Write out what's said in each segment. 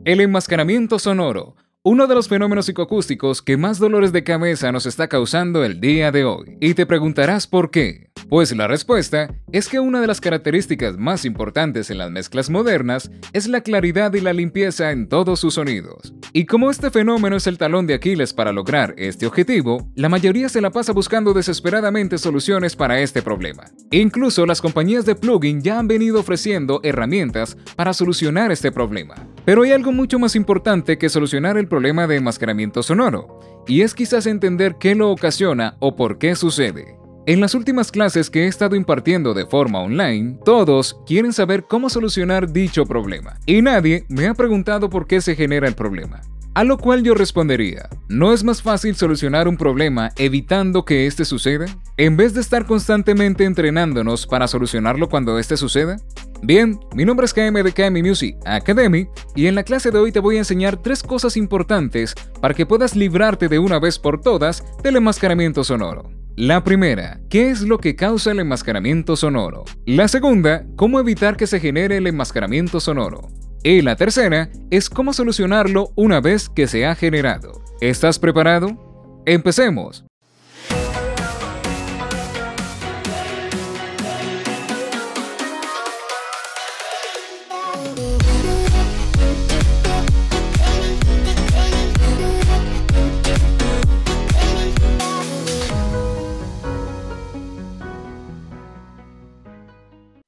El enmascaramiento sonoro, uno de los fenómenos psicoacústicos que más dolores de cabeza nos está causando el día de hoy. Y te preguntarás por qué. Pues la respuesta es que una de las características más importantes en las mezclas modernas es la claridad y la limpieza en todos sus sonidos. Y como este fenómeno es el talón de Aquiles para lograr este objetivo, la mayoría se la pasa buscando desesperadamente soluciones para este problema. Incluso las compañías de plugin ya han venido ofreciendo herramientas para solucionar este problema. Pero hay algo mucho más importante que solucionar el problema de enmascaramiento sonoro, y es quizás entender qué lo ocasiona o por qué sucede. En las últimas clases que he estado impartiendo de forma online, todos quieren saber cómo solucionar dicho problema, y nadie me ha preguntado por qué se genera el problema. A lo cual yo respondería, ¿no es más fácil solucionar un problema evitando que este suceda? En vez de estar constantemente entrenándonos para solucionarlo cuando este suceda. Bien, mi nombre es KM de KM Music Academy y en la clase de hoy te voy a enseñar 3 cosas importantes para que puedas librarte de una vez por todas del enmascaramiento sonoro. La primera, ¿qué es lo que causa el enmascaramiento sonoro? La segunda, ¿cómo evitar que se genere el enmascaramiento sonoro? Y la tercera es cómo solucionarlo una vez que se ha generado. ¿Estás preparado? ¡Empecemos!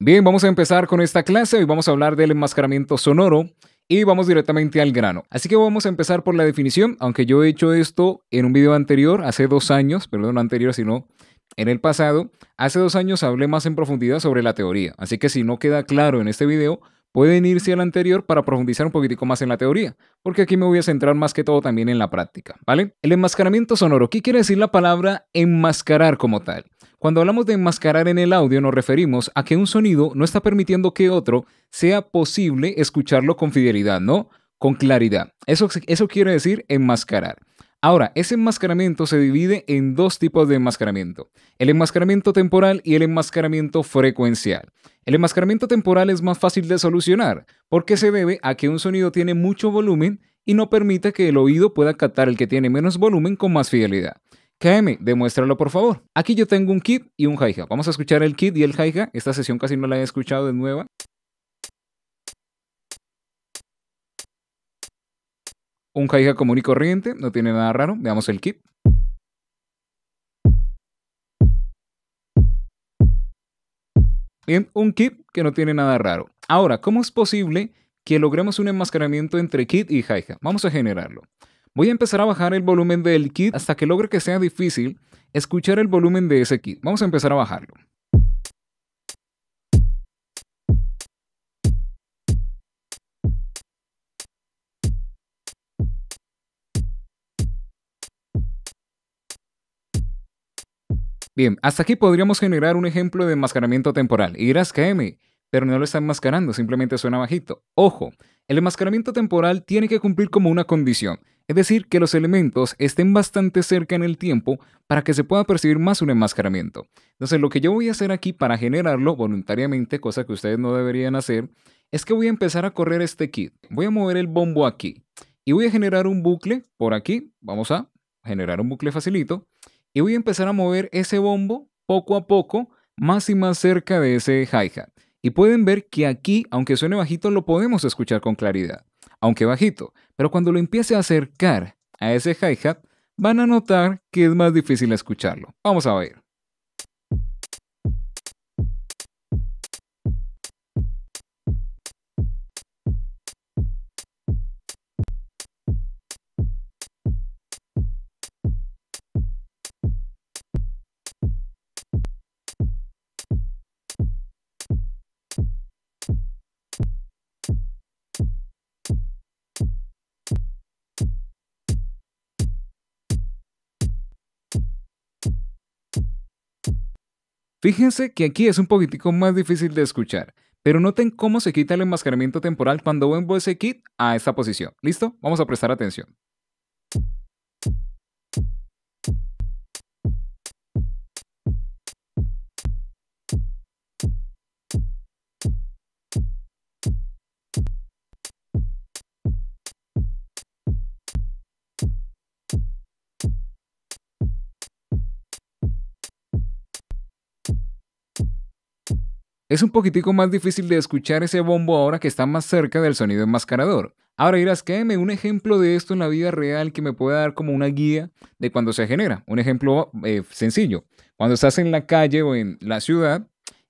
Bien, vamos a empezar con esta clase. Hoy vamos a hablar del enmascaramiento sonoro y vamos directamente al grano. Así que vamos a empezar por la definición, aunque yo he hecho esto en un video anterior, hace 2 años, perdón, no anterior, sino en el pasado. Hace 2 años hablé más en profundidad sobre la teoría, así que si no queda claro en este video, pueden irse al anterior para profundizar un poquitico más en la teoría, porque aquí me voy a centrar más que todo también en la práctica, ¿vale? El enmascaramiento sonoro, ¿qué quiere decir la palabra enmascarar como tal? Cuando hablamos de enmascarar en el audio nos referimos a que un sonido no está permitiendo que otro sea posible escucharlo con fidelidad, ¿no? Con claridad. Eso quiere decir enmascarar. Ahora, ese enmascaramiento se divide en 2 tipos de enmascaramiento. El enmascaramiento temporal y el enmascaramiento frecuencial. El enmascaramiento temporal es más fácil de solucionar porque se debe a que un sonido tiene mucho volumen y no permite que el oído pueda captar el que tiene menos volumen con más fidelidad. KM, demuéstralo por favor. Aquí yo tengo un kit y un hi-hat. Vamos a escuchar el kit y el hi-hat. Esta sesión casi no la he escuchado de nueva. Un hi-hat común y corriente, no tiene nada raro. Veamos el kit. Bien, un kit que no tiene nada raro. Ahora, ¿cómo es posible que logremos un enmascaramiento entre kit y hi-hat? Vamos a generarlo. Voy a empezar a bajar el volumen del kit hasta que logre que sea difícil escuchar el volumen de ese kit. Vamos a empezar a bajarlo. Bien, hasta aquí podríamos generar un ejemplo de enmascaramiento temporal. Y dirás, KM, pero no lo está enmascarando, simplemente suena bajito. Ojo, el enmascaramiento temporal tiene que cumplir como una condición, es decir, que los elementos estén bastante cerca en el tiempo para que se pueda percibir más un enmascaramiento. Entonces, lo que yo voy a hacer aquí para generarlo voluntariamente, cosa que ustedes no deberían hacer, es que voy a empezar a correr este kit. Voy a mover el bombo aquí y voy a generar un bucle por aquí. Vamos a generar un bucle facilito. Y voy a empezar a mover ese bombo poco a poco, más y más cerca de ese hi-hat. Y pueden ver que aquí, aunque suene bajito, lo podemos escuchar con claridad. Aunque bajito. Pero cuando lo empiece a acercar a ese hi-hat, van a notar que es más difícil escucharlo. Vamos a ver. Fíjense que aquí es un poquitico más difícil de escuchar, pero noten cómo se quita el enmascaramiento temporal cuando vuelvo ese kit a esta posición. ¿Listo? Vamos a prestar atención. Es un poquitico más difícil de escuchar ese bombo ahora que está más cerca del sonido enmascarador. Ahora dirás, ¿qué? Un ejemplo de esto en la vida real que me pueda dar como una guía de cuando se genera. Un ejemplo sencillo. Cuando estás en la calle o en la ciudad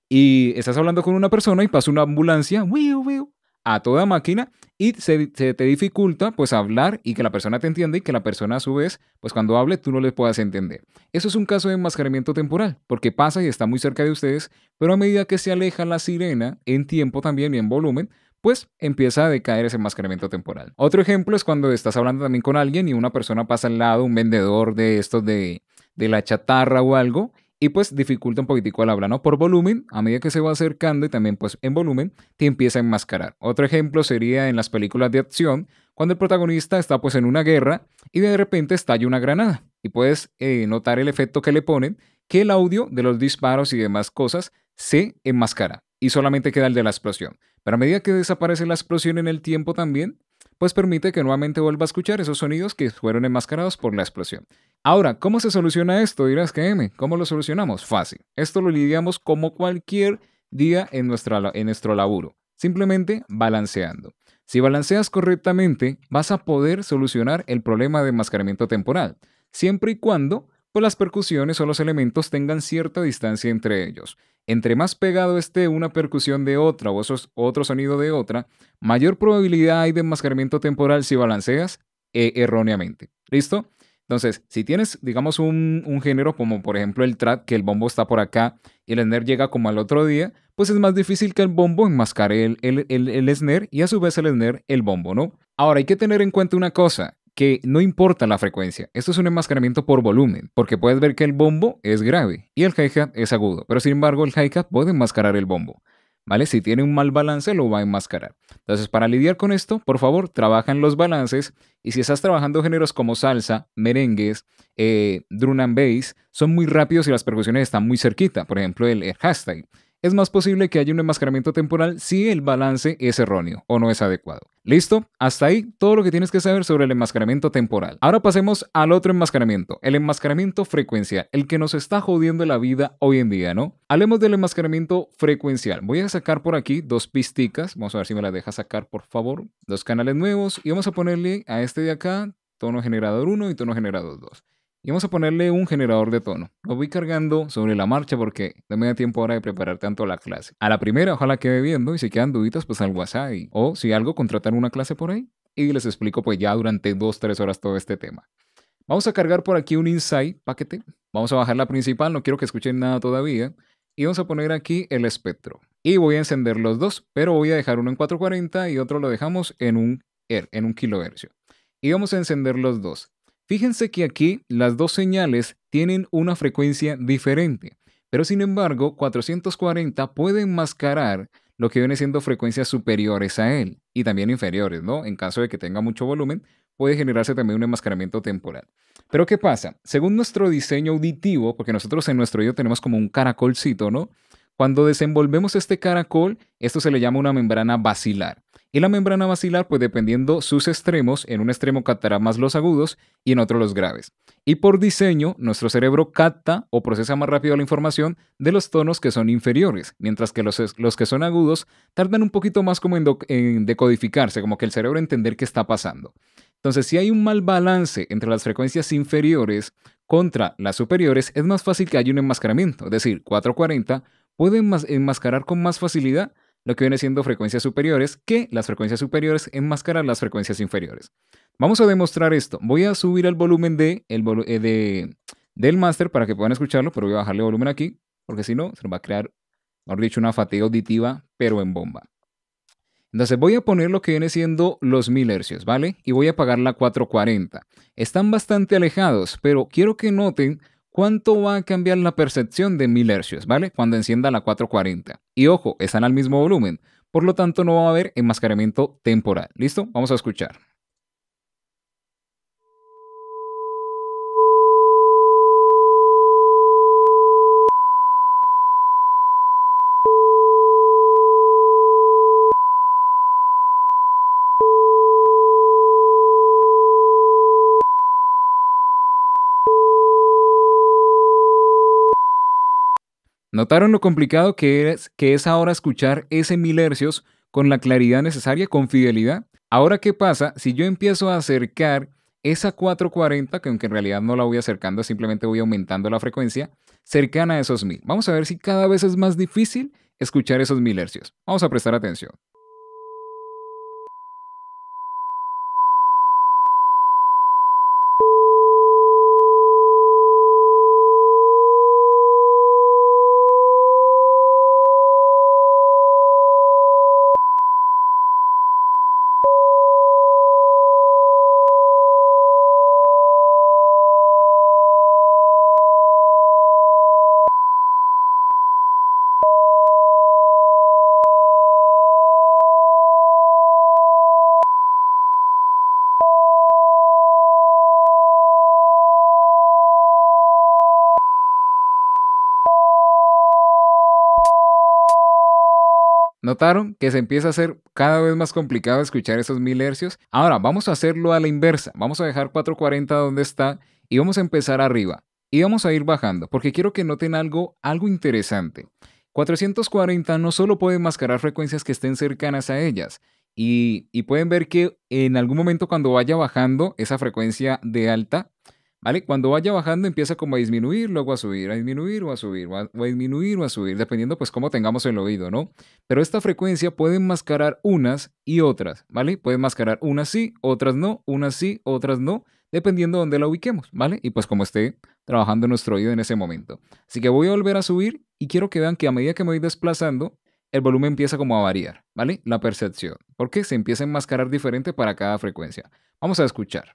y estás hablando con una persona y pasa una ambulancia, wiu, wiu, a toda máquina y se te dificulta pues hablar y que la persona te entienda y que la persona a su vez pues cuando hable tú no le puedas entender. Eso es un caso de enmascaramiento temporal porque pasa y está muy cerca de ustedes, pero a medida que se aleja la sirena en tiempo también y en volumen, pues empieza a decaer ese enmascaramiento temporal. Otro ejemplo es cuando estás hablando también con alguien y una persona pasa al lado, un vendedor de estos de la chatarra o algo, y pues dificulta un poquitico el habla, ¿no? Por volumen, a medida que se va acercando y también pues en volumen, te empieza a enmascarar. Otro ejemplo sería en las películas de acción, cuando el protagonista está pues en una guerra y de repente estalla una granada. Y puedes notar el efecto que le ponen, que el audio de los disparos y demás cosas se enmascara y solamente queda el de la explosión. Pero a medida que desaparece la explosión en el tiempo también, pues permite que nuevamente vuelva a escuchar esos sonidos que fueron enmascarados por la explosión. Ahora, ¿cómo se soluciona esto? Dirás que M, ¿cómo lo solucionamos? Fácil. Esto lo lidiamos como cualquier día en nuestro laburo, simplemente balanceando. Si balanceas correctamente, vas a poder solucionar el problema de enmascaramiento temporal, siempre y cuando pues, las percusiones o los elementos tengan cierta distancia entre ellos. Entre más pegado esté una percusión de otra o otro sonido de otra, mayor probabilidad hay de enmascaramiento temporal si balanceas erróneamente. ¿Listo? Entonces, si tienes, digamos, un género como por ejemplo el trap, que el bombo está por acá y el snare llega como al otro día, pues es más difícil que el bombo enmascare el snare y a su vez el snare el bombo, ¿no? Ahora, hay que tener en cuenta una cosa, que no importa la frecuencia, esto es un enmascaramiento por volumen, porque puedes ver que el bombo es grave y el hi-hat es agudo, pero sin embargo el hi-hat puede enmascarar el bombo. ¿Vale? Si tiene un mal balance, lo va a enmascarar. Entonces, para lidiar con esto, por favor, trabaja en los balances. Y si estás trabajando géneros como salsa, merengues, drum and bass, son muy rápidos y las percusiones están muy cerquita. Por ejemplo, el hashtag. Es más posible que haya un enmascaramiento temporal si el balance es erróneo o no es adecuado. ¿Listo? Hasta ahí todo lo que tienes que saber sobre el enmascaramiento temporal. Ahora pasemos al otro enmascaramiento, el enmascaramiento frecuencial, el que nos está jodiendo la vida hoy en día, ¿no? Hablemos del enmascaramiento frecuencial. Voy a sacar por aquí dos pisticas, vamos a ver si me las deja sacar, por favor. Dos canales nuevos y vamos a ponerle a este de acá tono generador 1 y tono generador 2. Y vamos a ponerle un generador de tono. Lo voy cargando sobre la marcha porque no me da tiempo ahora de preparar tanto la clase. A la primera, ojalá quede viendo y si quedan duditas, pues al WhatsApp. O si algo, contratar una clase por ahí y les explico pues ya durante 2-3 horas todo este tema. Vamos a cargar por aquí un Insight paquete. Vamos a bajar la principal, no quiero que escuchen nada todavía. Y vamos a poner aquí el espectro. Y voy a encender los dos, pero voy a dejar uno en 440 y otro lo dejamos en un kilohercio. Y vamos a encender los dos. Fíjense que aquí las dos señales tienen una frecuencia diferente, pero sin embargo 440 puede enmascarar lo que viene siendo frecuencias superiores a él y también inferiores, ¿no? En caso de que tenga mucho volumen, puede generarse también un enmascaramiento temporal. Pero ¿qué pasa? Según nuestro diseño auditivo, porque nosotros en nuestro oído tenemos como un caracolcito, ¿no? Cuando desenvolvemos este caracol, esto se le llama una membrana basilar. Y la membrana basilar, pues dependiendo sus extremos, en un extremo captará más los agudos y en otro los graves. Y por diseño, nuestro cerebro capta o procesa más rápido la información de los tonos que son inferiores, mientras que los que son agudos tardan un poquito más como en decodificarse, como que el cerebro entender qué está pasando. Entonces, si hay un mal balance entre las frecuencias inferiores contra las superiores, es más fácil que haya un enmascaramiento, es decir, 440 puede enmascarar con más facilidad lo que viene siendo frecuencias superiores, que las frecuencias superiores enmascaran las frecuencias inferiores. Vamos a demostrar esto. Voy a subir el volumen del máster para que puedan escucharlo, pero voy a bajarle volumen aquí, porque si no, se nos va a crear, mejor dicho, una fatiga auditiva, pero en bomba. Entonces voy a poner lo que viene siendo los 1000 hercios, ¿vale? Y voy a apagar la 440. Están bastante alejados, pero quiero que noten cuánto va a cambiar la percepción de 1000 hercios, ¿vale? Cuando encienda la 440. Y ojo, están al mismo volumen, por lo tanto no va a haber enmascaramiento temporal. ¿Listo? Vamos a escuchar. ¿Notaron lo complicado que es ahora escuchar ese 1000 Hz con la claridad necesaria, con fidelidad? Ahora, ¿qué pasa si yo empiezo a acercar esa 440, que aunque en realidad no la voy acercando, simplemente voy aumentando la frecuencia, cercana a esos 1000? Vamos a ver si cada vez es más difícil escuchar esos 1000 Hz. Vamos a prestar atención. ¿Notaron que se empieza a hacer cada vez más complicado escuchar esos 1000 Hz? Ahora, vamos a hacerlo a la inversa. Vamos a dejar 440 donde está y vamos a empezar arriba. Y vamos a ir bajando, porque quiero que noten algo interesante. 440 no solo puede enmascarar frecuencias que estén cercanas a ellas, y pueden ver que en algún momento cuando vaya bajando esa frecuencia de alta, ¿vale? Cuando vaya bajando empieza como a disminuir, luego a subir, a disminuir o a subir, o a disminuir o a subir, dependiendo pues cómo tengamos el oído, ¿no? Pero esta frecuencia puede enmascarar unas y otras, ¿vale? Puede enmascarar unas sí, otras no, unas sí, otras no, dependiendo de dónde la ubiquemos, ¿vale? Y pues como esté trabajando nuestro oído en ese momento. Así que voy a volver a subir y quiero que vean que a medida que me voy desplazando, el volumen empieza como a variar, ¿vale? La percepción, porque se empieza a enmascarar diferente para cada frecuencia. Vamos a escuchar.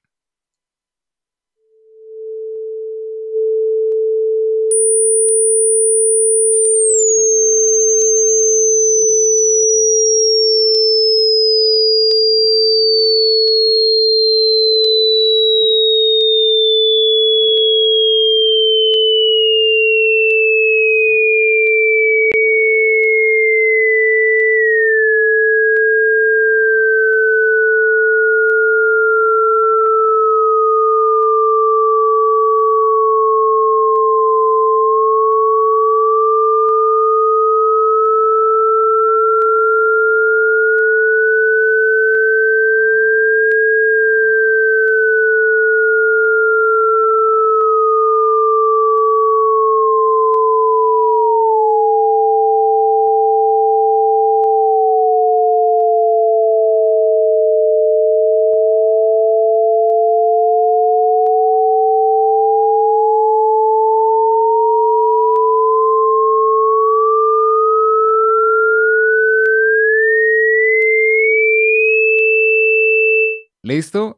¿Listo?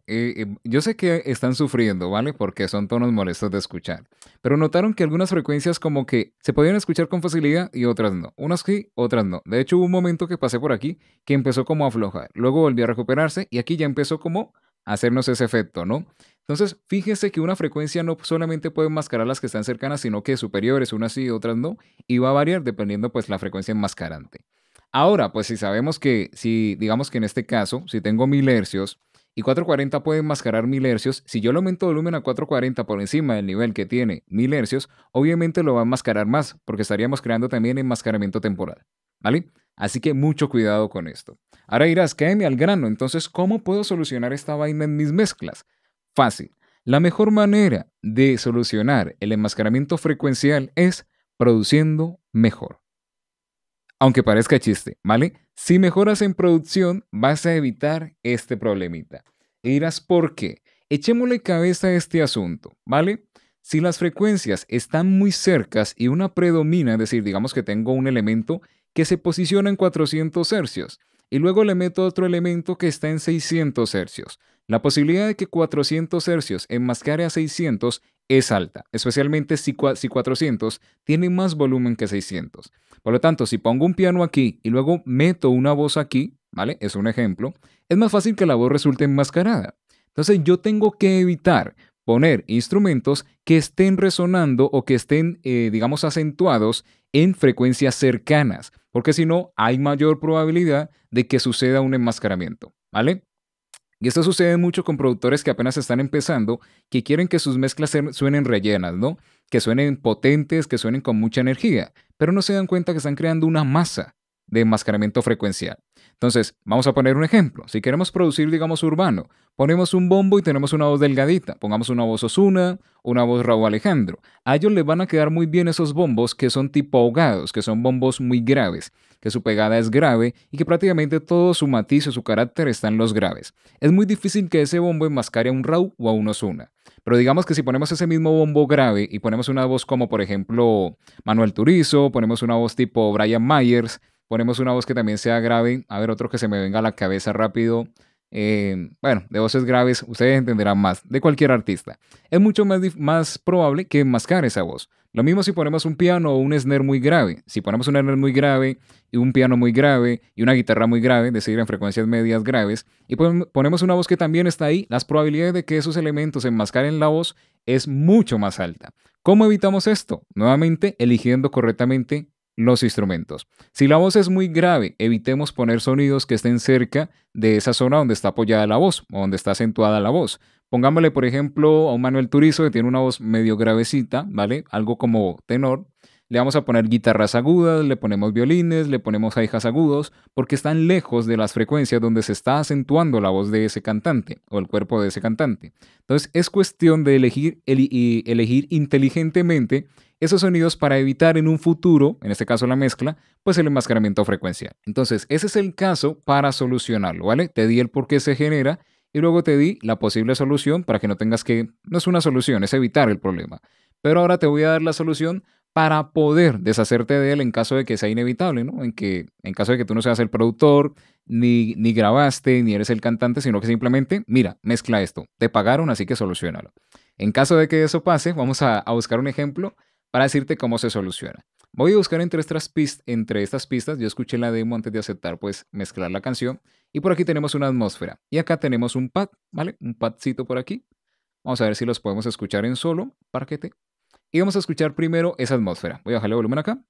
Yo sé que están sufriendo, ¿vale? Porque son tonos molestos de escuchar. Pero notaron que algunas frecuencias como que se podían escuchar con facilidad y otras no. Unas sí, otras no. De hecho, hubo un momento que pasé por aquí que empezó como a aflojar. Luego volvió a recuperarse y aquí ya empezó como a hacernos ese efecto, ¿no? Entonces, fíjese que una frecuencia no solamente puede enmascarar las que están cercanas, sino que superiores, unas sí, otras no. Y va a variar dependiendo pues la frecuencia enmascarante. Ahora, pues si sabemos que, si digamos que en este caso, si tengo 1000 Hz, y 440 puede enmascarar 1000 Hz. Si yo le aumento volumen a 440 por encima del nivel que tiene 1000 Hz, obviamente lo va a enmascarar más, porque estaríamos creando también enmascaramiento temporal, ¿vale? Así que mucho cuidado con esto. Ahora dirás, cáeme al grano, entonces, ¿cómo puedo solucionar esta vaina en mis mezclas? Fácil. La mejor manera de solucionar el enmascaramiento frecuencial es produciendo mejor. Aunque parezca chiste, ¿vale? Si mejoras en producción, vas a evitar este problemita. Y dirás, ¿por qué? Echémosle cabeza a este asunto, ¿vale? Si las frecuencias están muy cercas y una predomina, es decir, digamos que tengo un elemento que se posiciona en 400 hercios y luego le meto otro elemento que está en 600 hercios. La posibilidad de que 400 hercios enmascare a 600 es alta, especialmente si 400 tiene más volumen que 600. Por lo tanto, si pongo un piano aquí y luego meto una voz aquí, ¿vale? Es un ejemplo, es más fácil que la voz resulte enmascarada. Entonces yo tengo que evitar poner instrumentos que estén resonando o que estén, digamos, acentuados en frecuencias cercanas, porque si no, hay mayor probabilidad de que suceda un enmascaramiento, ¿vale? Y esto sucede mucho con productores que apenas están empezando, que quieren que sus mezclas suenen rellenas, ¿no? Que suenen potentes, que suenen con mucha energía, pero no se dan cuenta que están creando una masa de enmascaramiento frecuencial. Entonces, vamos a poner un ejemplo. Si queremos producir, digamos, urbano, ponemos un bombo y tenemos una voz delgadita. Pongamos una voz Ozuna, una voz Raúl Alejandro. A ellos les van a quedar muy bien esos bombos que son tipo ahogados, que son bombos muy graves, que su pegada es grave y que prácticamente todo su matiz o su carácter está en los graves. Es muy difícil que ese bombo enmascare a un Raw o a un Ozuna. Pero digamos que si ponemos ese mismo bombo grave y ponemos una voz como por ejemplo Manuel Turizo, ponemos una voz tipo Brian Myers, ponemos una voz que también sea grave, a ver otro que se me venga a la cabeza rápido. Bueno, de voces graves ustedes entenderán más, de cualquier artista. Es mucho más probable que enmascare esa voz. Lo mismo si ponemos un piano o un snare muy grave. Si ponemos un snare muy grave y un piano muy grave y una guitarra muy grave, es decir, en frecuencias medias graves, y ponemos una voz que también está ahí, las probabilidades de que esos elementos enmascaren la voz es mucho más alta. ¿Cómo evitamos esto? Nuevamente, eligiendo correctamente los instrumentos. Si la voz es muy grave, evitemos poner sonidos que estén cerca de esa zona donde está apoyada la voz o donde está acentuada la voz. Pongámosle, por ejemplo, a un Manuel Turizo que tiene una voz medio gravecita, ¿vale? Algo como tenor. Le vamos a poner guitarras agudas, le ponemos violines, le ponemos hi-hats agudos, porque están lejos de las frecuencias donde se está acentuando la voz de ese cantante o el cuerpo de ese cantante. Entonces es cuestión de elegir inteligentemente esos sonidos para evitar en un futuro, en este caso la mezcla, pues el enmascaramiento frecuencial. Entonces ese es el caso para solucionarlo, ¿vale? Te di el por qué se genera y luego te di la posible solución para que no tengas que, no es una solución, es evitar el problema. Pero ahora te voy a dar la solución para poder deshacerte de él en caso de que sea inevitable, ¿no? En caso de que tú no seas el productor, ni grabaste, ni eres el cantante, sino que simplemente, mira, mezcla esto, te pagaron, así que solucionalo. En caso de que eso pase, vamos a buscar un ejemplo para decirte cómo se soluciona. Voy a buscar entre estas pistas, yo escuché la demo antes de aceptar, pues, mezclar la canción, y por aquí tenemos una atmósfera, y acá tenemos un pad, ¿vale? Un padcito por aquí. Vamos a ver si los podemos escuchar en solo, parquete. Y vamos a escuchar primero esa atmósfera. Voy a bajarle volumen acá.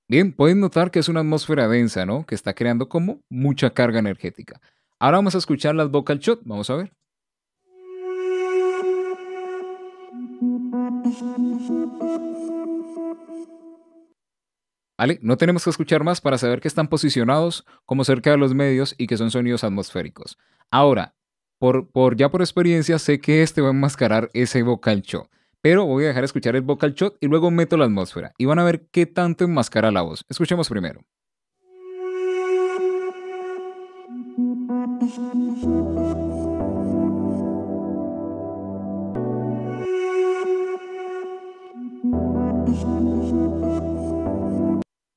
Bien, pueden notar que es una atmósfera densa, ¿no? Que está creando como mucha carga energética. Ahora vamos a escuchar las vocal shot. Vamos a ver. ¿Vale? No tenemos que escuchar más para saber que están posicionados como cerca de los medios y que son sonidos atmosféricos. Ahora, ya por experiencia, sé que este va a enmascarar ese vocal shot. Pero voy a dejar escuchar el vocal shot y luego meto la atmósfera. Y van a ver qué tanto enmascara la voz. Escuchemos primero.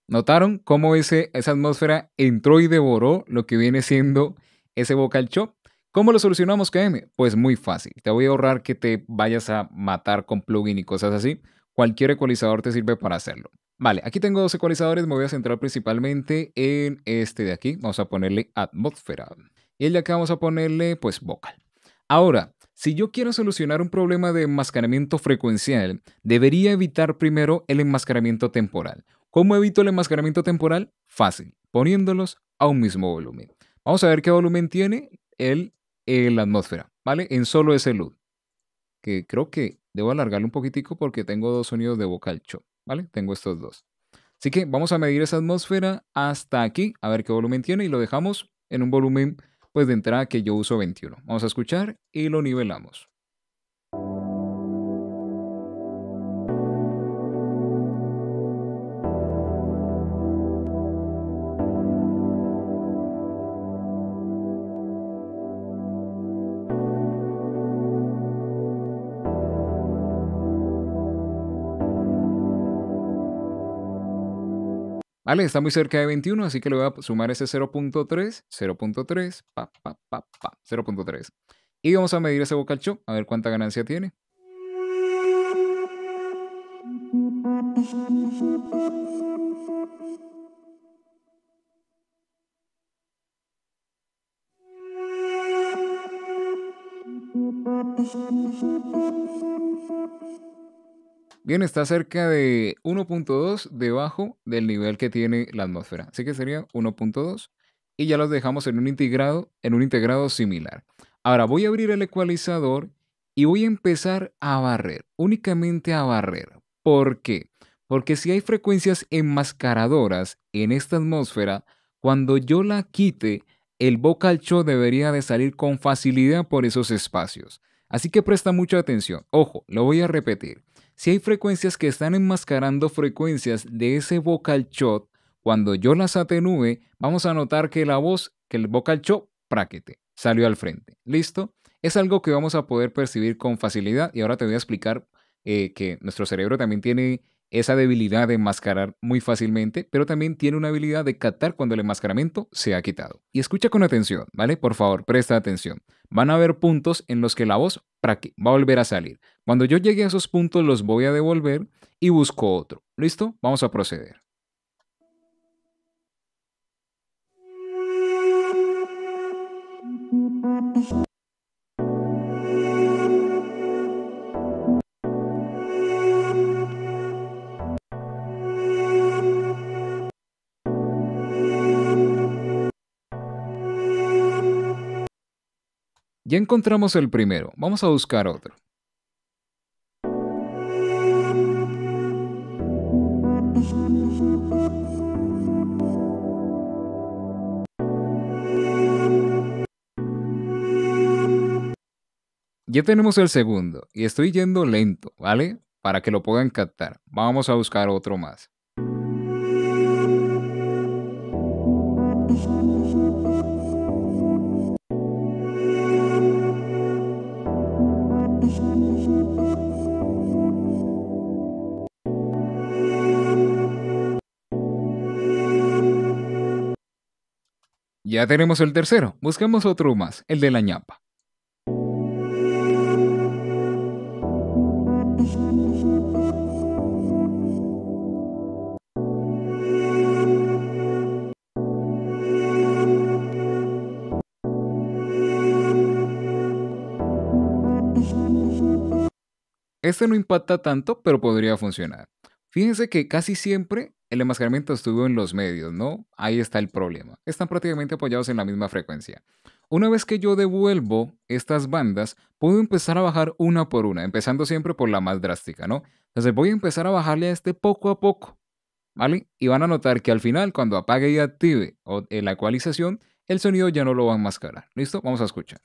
¿Notaron cómo esa atmósfera entró y devoró lo que viene siendo ese vocal chop? ¿Cómo lo solucionamos, KM? Pues muy fácil. Te voy a ahorrar que te vayas a matar con plugin y cosas así. Cualquier ecualizador te sirve para hacerlo. Vale, aquí tengo dos ecualizadores. Me voy a centrar principalmente en este de aquí. Vamos a ponerle atmósfera. Y el de acá vamos a ponerle, pues, vocal. Ahora, si yo quiero solucionar un problema de enmascaramiento frecuencial, debería evitar primero el enmascaramiento temporal. ¿Cómo evito el enmascaramiento temporal? Fácil, poniéndolos a un mismo volumen. Vamos a ver qué volumen tiene la atmósfera, ¿vale? En solo ese loop, que creo que debo alargarlo un poquitico porque tengo dos sonidos de vocal chop, ¿vale? Tengo estos dos. Así que vamos a medir esa atmósfera hasta aquí, a ver qué volumen tiene y lo dejamos en un volumen pues de entrada que yo uso 21. Vamos a escuchar y lo nivelamos. Vale, está muy cerca de 21, así que le voy a sumar ese 0.3, 0.3, 0.3. Y vamos a medir ese vocal chop, a ver cuánta ganancia tiene. Bien, está cerca de 1.2 debajo del nivel que tiene la atmósfera. Así que sería 1.2 y ya los dejamos en un integrado similar. Ahora voy a abrir el ecualizador y voy a empezar a barrer, únicamente a barrer. ¿Por qué? Porque si hay frecuencias enmascaradoras en esta atmósfera, cuando yo la quite, el vocal choke debería de salir con facilidad por esos espacios. Así que presta mucha atención. Ojo, lo voy a repetir. Si hay frecuencias que están enmascarando frecuencias de ese vocal shot, cuando yo las atenúe, vamos a notar que la voz, que el vocal shot, práquete, salió al frente. ¿Listo? Es algo que vamos a poder percibir con facilidad y ahora te voy a explicar que nuestro cerebro también tiene esa debilidad de enmascarar muy fácilmente, pero también tiene una habilidad de captar cuando el enmascaramiento se ha quitado. Y escucha con atención, ¿vale? Por favor, presta atención. Van a haber puntos en los que la voz va a volver a salir. Cuando yo llegue a esos puntos los voy a devolver y busco otro. ¿Listo? Vamos a proceder. Ya encontramos el primero. Vamos a buscar otro. Ya tenemos el segundo y estoy yendo lento, ¿vale? Para que lo puedan captar. Vamos a buscar otro más. Ya tenemos el tercero. Buscamos otro más, el de la ñapa. Este no impacta tanto, pero podría funcionar. Fíjense que casi siempre el enmascaramiento estuvo en los medios, ¿no? Ahí está el problema. Están prácticamente apoyados en la misma frecuencia. Una vez que yo devuelvo estas bandas, puedo empezar a bajar una por una, empezando siempre por la más drástica, ¿no? Entonces voy a empezar a bajarle a este poco a poco, ¿vale? Y van a notar que al final, cuando apague y active la ecualización, el sonido ya no lo va a enmascarar. ¿Listo? Vamos a escuchar.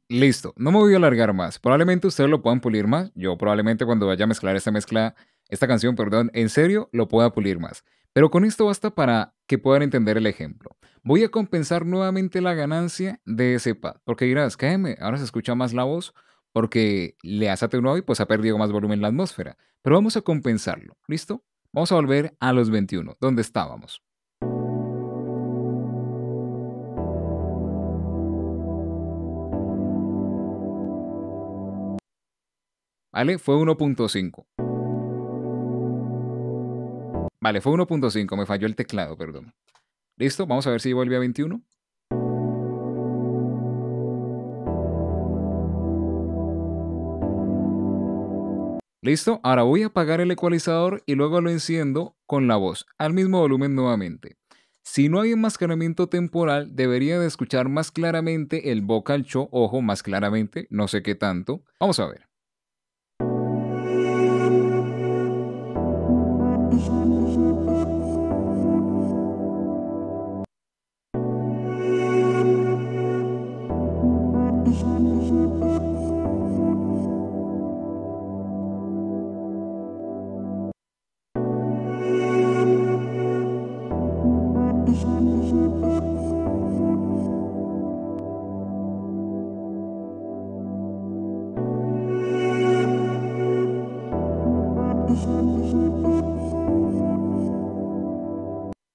Listo, no me voy a alargar más. Probablemente ustedes lo puedan pulir más. Yo probablemente cuando vaya a mezclar esta canción, perdón, en serio, lo pueda pulir más. Pero con esto basta para que puedan entender el ejemplo. Voy a compensar nuevamente la ganancia de ese pad. Porque dirás, cállame, ahora se escucha más la voz porque le has atenuado y pues ha perdido más volumen la atmósfera. Pero vamos a compensarlo. ¿Listo? Vamos a volver a los 21, donde estábamos. ¿vale? Fue 1.5. Vale, fue 1.5, me falló el teclado, perdón. ¿Listo? Vamos a ver si vuelve a 21. ¿Listo? Ahora voy a apagar el ecualizador y luego lo enciendo con la voz, al mismo volumen nuevamente. Si no hay enmascaramiento temporal, debería de escuchar más claramente el vocal show, ojo, más claramente, no sé qué tanto. Vamos a ver.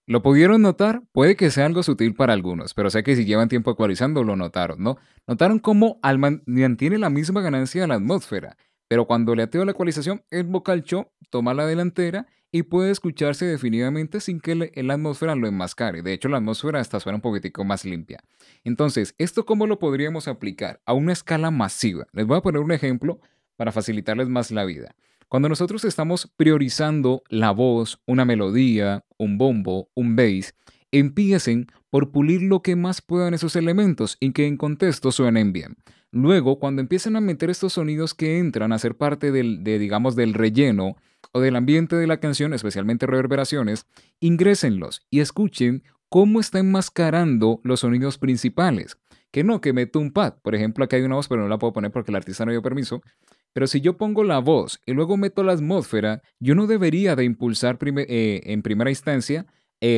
¿Lo pudieron notar? Puede que sea algo sutil para algunos, pero sé que si llevan tiempo ecualizando lo notaron, ¿no? Notaron cómo mantiene la misma ganancia de la atmósfera, pero cuando le ateo la ecualización, el vocal show toma la delantera y puede escucharse definitivamente sin que la atmósfera lo enmascare. De hecho, la atmósfera hasta suena un poquitico más limpia. Entonces, ¿esto cómo lo podríamos aplicar? A una escala masiva. Les voy a poner un ejemplo para facilitarles más la vida. Cuando nosotros estamos priorizando la voz, una melodía, un bombo, un bass, empiecen por pulir lo que más puedan esos elementos y que en contexto suenen bien. Luego, cuando empiecen a meter estos sonidos que entran a ser parte digamos, del relleno o del ambiente de la canción, especialmente reverberaciones, ingrésenlos y escuchen cómo está enmascarando los sonidos principales. Que no, que meto un pad. Por ejemplo, aquí hay una voz, pero no la puedo poner porque el artista no dio permiso. Pero si yo pongo la voz y luego meto la atmósfera, yo no debería de impulsar en primera instancia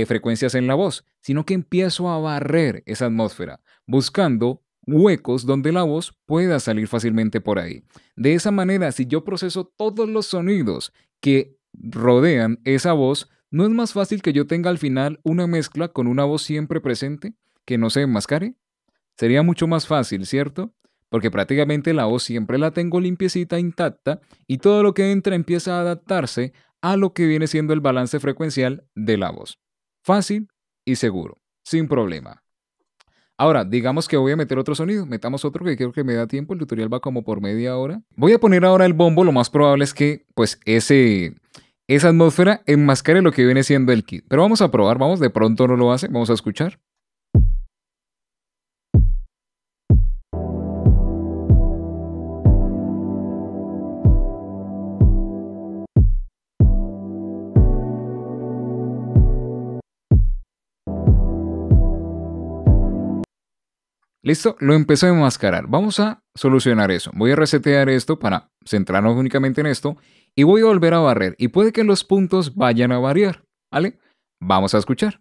frecuencias en la voz, sino que empiezo a barrer esa atmósfera, buscando huecos donde la voz pueda salir fácilmente por ahí. De esa manera, si yo proceso todos los sonidos que rodean esa voz, ¿no es más fácil que yo tenga al final una mezcla con una voz siempre presente que no se enmascare? Sería mucho más fácil, ¿cierto? Porque prácticamente la voz siempre la tengo limpiecita, intacta, y todo lo que entra empieza a adaptarse a lo que viene siendo el balance frecuencial de la voz. Fácil y seguro, sin problema. Ahora, digamos que voy a meter otro sonido, metamos otro que creo que me da tiempo, el tutorial va como por media hora. Voy a poner ahora el bombo, lo más probable es que pues esa atmósfera enmascare lo que viene siendo el kit. Pero vamos a probar, vamos, de pronto no lo hace, vamos a escuchar. Listo, lo empecé a enmascarar. Vamos a solucionar eso. Voy a resetear esto para centrarnos únicamente en esto y voy a volver a barrer y puede que los puntos vayan a variar, ¿vale? Vamos a escuchar.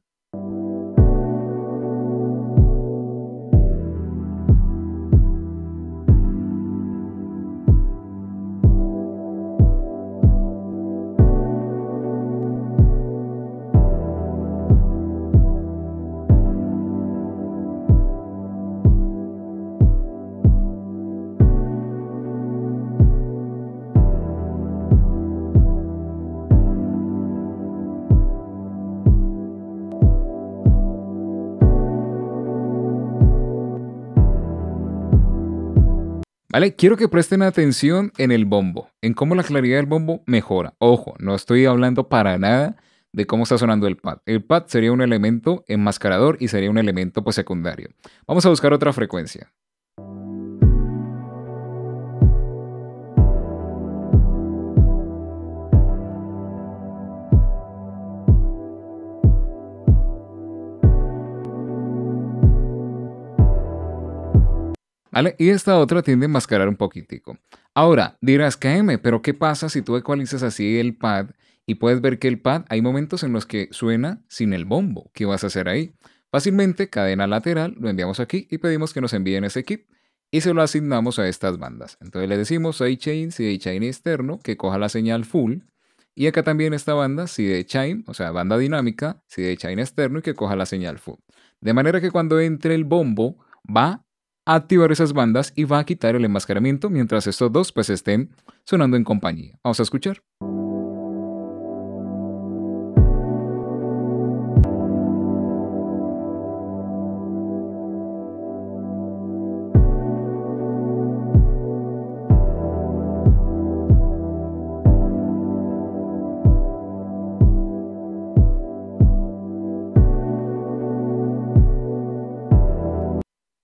¿Vale? Quiero que presten atención en el bombo, en cómo la claridad del bombo mejora. Ojo, no estoy hablando para nada de cómo está sonando el pad. El pad sería un elemento enmascarador y sería un elemento pues, secundario. Vamos a buscar otra frecuencia. ¿Vale? Y esta otra tiende a enmascarar un poquitico. Ahora, dirás, KM, pero ¿qué pasa si tú ecualizas así el pad y puedes ver que el pad hay momentos en los que suena sin el bombo? ¿Qué vas a hacer ahí? Fácilmente, cadena lateral, lo enviamos aquí y pedimos que nos envíen ese kit y se lo asignamos a estas bandas. Entonces le decimos sidechain, sidechain externo, que coja la señal full. Y acá también esta banda, sidechain, o sea, banda dinámica, sidechain externo y que coja la señal full. De manera que cuando entre el bombo va a activar esas bandas y va a quitar el enmascaramiento mientras estos dos pues estén sonando en compañía. Vamos a escuchar.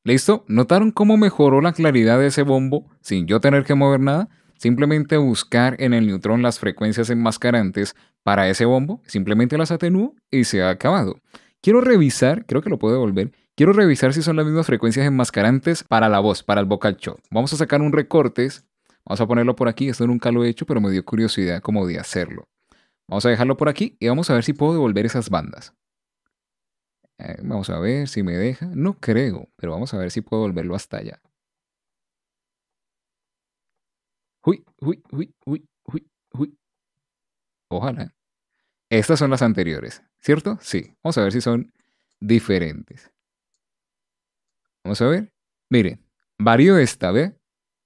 ¿Listo? ¿Notaron cómo mejoró la claridad de ese bombo sin yo tener que mover nada? Simplemente buscar en el neutrón las frecuencias enmascarantes para ese bombo, simplemente las atenúo y se ha acabado. Quiero revisar, creo que lo puedo devolver, quiero revisar si son las mismas frecuencias enmascarantes para la voz, para el vocal choke. Vamos a sacar un recortes, vamos a ponerlo por aquí, esto nunca lo he hecho, pero me dio curiosidad como de hacerlo. Vamos a dejarlo por aquí y vamos a ver si puedo devolver esas bandas. Vamos a ver si me deja. No creo, pero vamos a ver si puedo volverlo hasta allá. Uy, uy, uy, uy, uy, uy. Ojalá. Estas son las anteriores, ¿cierto? Sí. Vamos a ver si son diferentes. Vamos a ver. Miren, varió esta, ¿ve?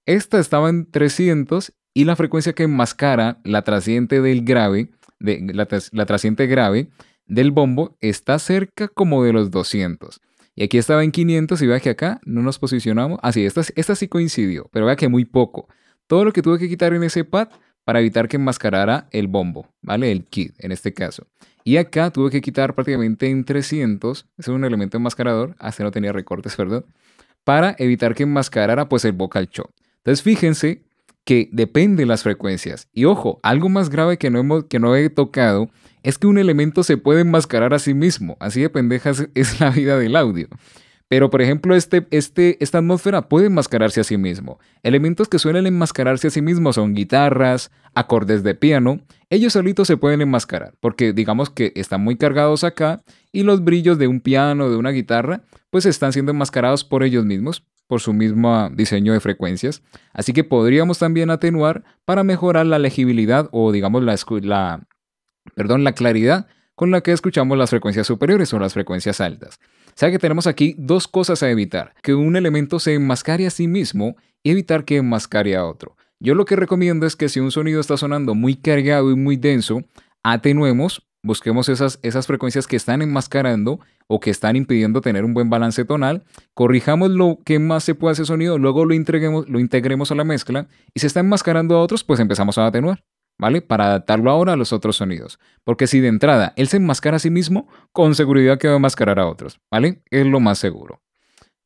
Esta estaba en 300 y la frecuencia que enmascara la trasciente del grave, la trasciente grave del bombo está cerca como de los 200. Y aquí estaba en 500 y vea que acá no nos posicionamos. Así, esta sí coincidió, pero vea que muy poco. Todo lo que tuve que quitar en ese pad para evitar que enmascarara el bombo, ¿vale? El kit en este caso. Y acá tuve que quitar prácticamente en 300, ese es un elemento enmascarador, hasta no tenía recortes, perdón, para evitar que enmascarara pues el vocal choke. Entonces fíjense que depende de las frecuencias. Y ojo, algo más grave que no he tocado es que un elemento se puede enmascarar a sí mismo. Así de pendejas es la vida del audio. Pero, por ejemplo, esta atmósfera puede enmascararse a sí mismo. Elementos que suelen enmascararse a sí mismos son guitarras, acordes de piano. Ellos solitos se pueden enmascarar porque digamos que están muy cargados acá y los brillos de un piano, de una guitarra, pues están siendo enmascarados por ellos mismos, por su mismo diseño de frecuencias. Así que podríamos también atenuar para mejorar la legibilidad o digamos la claridad con la que escuchamos las frecuencias superiores o las frecuencias altas. O sea que tenemos aquí dos cosas a evitar: que un elemento se enmascare a sí mismo y evitar que enmascare a otro. Yo lo que recomiendo es que si un sonido está sonando muy cargado y muy denso, atenuemos, busquemos esas frecuencias que están enmascarando o que están impidiendo tener un buen balance tonal, corrijamos lo que más se puede a ese sonido, luego lo integremos a la mezcla y si está enmascarando a otros, pues empezamos a atenuar. ¿Vale? Para adaptarlo ahora a los otros sonidos. Porque si de entrada él se enmascara a sí mismo, con seguridad que va a enmascarar a otros, ¿vale? Es lo más seguro.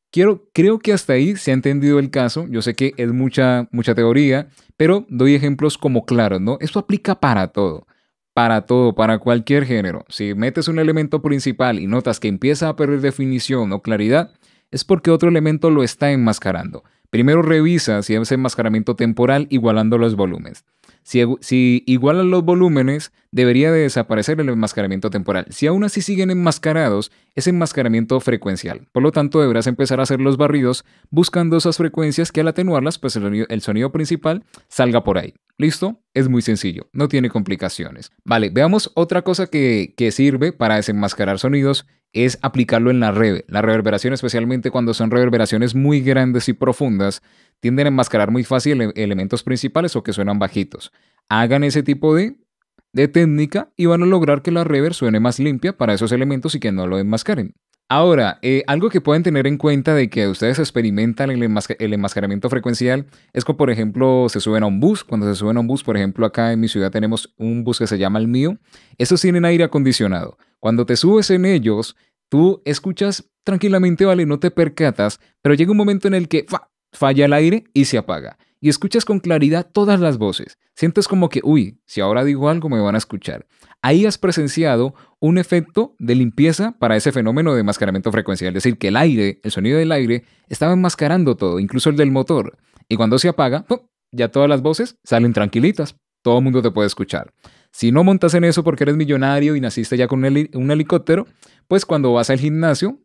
Creo que hasta ahí se ha entendido el caso. Yo sé que es mucha teoría, pero doy ejemplos como claros, ¿no? Esto aplica para todo, para cualquier género. Si metes un elemento principal y notas que empieza a perder definición o claridad, es porque otro elemento lo está enmascarando. Primero revisa si es enmascaramiento temporal igualando los volúmenes. Si igualan los volúmenes, debería de desaparecer el enmascaramiento temporal. Si aún así siguen enmascarados, es enmascaramiento frecuencial. Por lo tanto, deberás empezar a hacer los barridos buscando esas frecuencias que al atenuarlas, pues el sonido principal salga por ahí. ¿Listo? Es muy sencillo, no tiene complicaciones. Vale, veamos otra cosa que sirve para desenmascarar sonidos, es aplicarlo en la reverb. La reverberación, especialmente cuando son reverberaciones muy grandes y profundas, tienden a enmascarar muy fácil elementos principales o que suenan bajitos. Hagan ese tipo de técnica y van a lograr que la reverb suene más limpia para esos elementos y que no lo enmascaren. Ahora, algo que pueden tener en cuenta de que ustedes experimentan el enmascaramiento frecuencial es que, por ejemplo, se suben a un bus. Cuando se suben a un bus, por ejemplo, acá en mi ciudad tenemos un bus que se llama el mío. Esos tienen aire acondicionado. Cuando te subes en ellos, tú escuchas tranquilamente, ¿vale? No te percatas, pero llega un momento en el que falla el aire y se apaga. Y escuchas con claridad todas las voces. Sientes como que, uy, si ahora digo algo me van a escuchar. Ahí has presenciado un efecto de limpieza para ese fenómeno de enmascaramiento frecuencial. Es decir, que el aire, el sonido del aire, estaba enmascarando todo, incluso el del motor. Y cuando se apaga, ¡pum!, ya todas las voces salen tranquilitas. Todo el mundo te puede escuchar. Si no montas en eso porque eres millonario y naciste ya con un helicóptero, pues cuando vas al gimnasio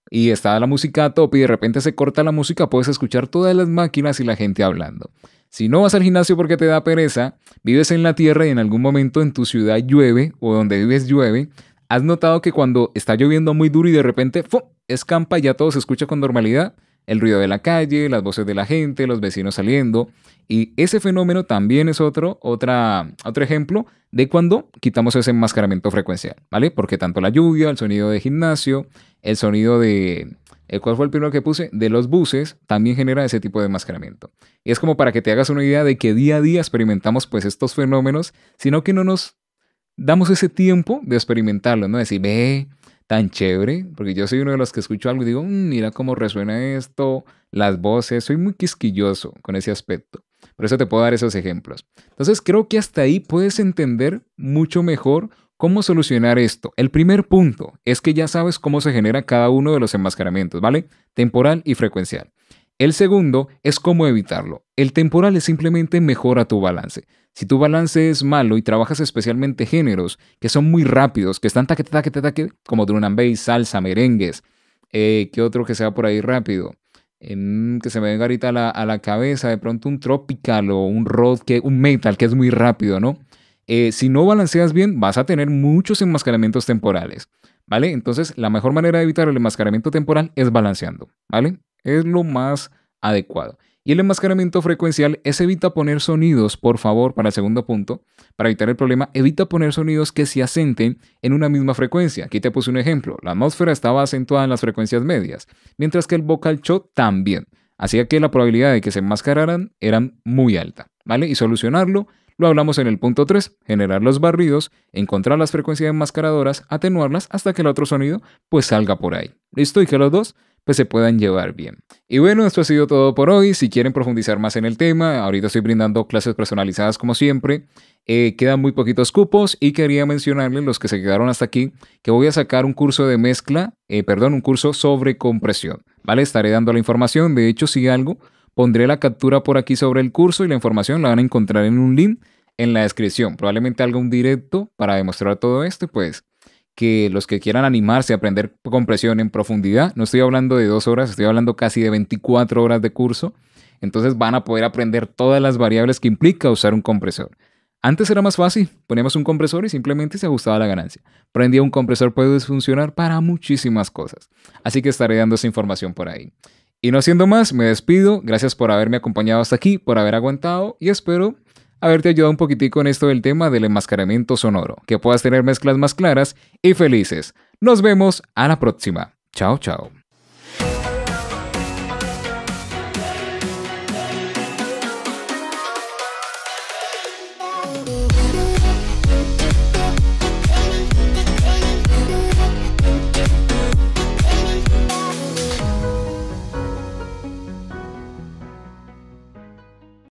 y está la música a tope y de repente se corta la música, puedes escuchar todas las máquinas y la gente hablando. Si no vas al gimnasio porque te da pereza, vives en la tierra y en algún momento en tu ciudad llueve o donde vives llueve, has notado que cuando está lloviendo muy duro y de repente ¡fum!, escampa y ya todo se escucha con normalidad. el ruido de la calle, las voces de la gente, los vecinos saliendo. Y ese fenómeno también es otro ejemplo de cuando quitamos ese enmascaramiento frecuencial, ¿vale? Porque tanto la lluvia, el sonido de gimnasio, el sonido de... ¿Cuál fue el primero que puse? De los buses, también genera ese tipo de enmascaramiento. Y es como para que te hagas una idea de que día a día experimentamos pues estos fenómenos, sino que no nos damos ese tiempo de experimentarlo, ¿no? Decir, ve, tan chévere, porque yo soy uno de los que escucho algo y digo, mira cómo resuena esto, las voces, soy muy quisquilloso con ese aspecto. Por eso te puedo dar esos ejemplos. Entonces creo que hasta ahí puedes entender mucho mejor cómo solucionar esto. El primer punto es que ya sabes cómo se genera cada uno de los enmascaramientos, ¿vale? Temporal y frecuencial. El segundo es cómo evitarlo. El temporal es simplemente mejora tu balance. Si tu balance es malo y trabajas especialmente géneros que son muy rápidos, que están taque, taque, taque, como drum and bass, salsa, merengues, ¿qué otro que sea por ahí rápido? Que se me venga ahorita a la cabeza, de pronto un tropical o un rock, un metal que es muy rápido, ¿no? Si no balanceas bien, vas a tener muchos enmascaramientos temporales, ¿vale? Entonces, la mejor manera de evitar el enmascaramiento temporal es balanceando, ¿vale? Es lo más adecuado. Y el enmascaramiento frecuencial es evita poner sonidos, por favor, para el segundo punto, para evitar el problema, evita poner sonidos que se asenten en una misma frecuencia. Aquí te puse un ejemplo. La atmósfera estaba acentuada en las frecuencias medias, mientras que el vocal shot también. Hacía que la probabilidad de que se enmascararan era muy alta, ¿vale? Y solucionarlo lo hablamos en el punto 3, generar los barridos, encontrar las frecuencias enmascaradoras, atenuarlas hasta que el otro sonido pues salga por ahí. ¿Listo? Y que los dos pues se puedan llevar bien. Y bueno, esto ha sido todo por hoy. Si quieren profundizar más en el tema, ahorita estoy brindando clases personalizadas como siempre. Quedan muy poquitos cupos y quería mencionarles, los que se quedaron hasta aquí, que voy a sacar un curso de mezcla, un curso sobre compresión, ¿vale? Estaré dando la información, de hecho, si algo, pondré la captura por aquí sobre el curso y la información la van a encontrar en un link en la descripción. Probablemente haga un directo para demostrar todo esto, pues que los que quieran animarse a aprender compresión en profundidad, no estoy hablando de 2 horas, estoy hablando casi de 24 horas de curso, entonces van a poder aprender todas las variables que implica usar un compresor. Antes era más fácil, poníamos un compresor y simplemente se ajustaba la ganancia. Pero hoy en día un compresor puede funcionar para muchísimas cosas, así que estaré dando esa información por ahí. Y no siendo más, me despido, gracias por haberme acompañado hasta aquí, por haber aguantado y espero haberte ayudado un poquitico en esto del tema del enmascaramiento sonoro, que puedas tener mezclas más claras y felices. Nos vemos a la próxima. Chao, chao.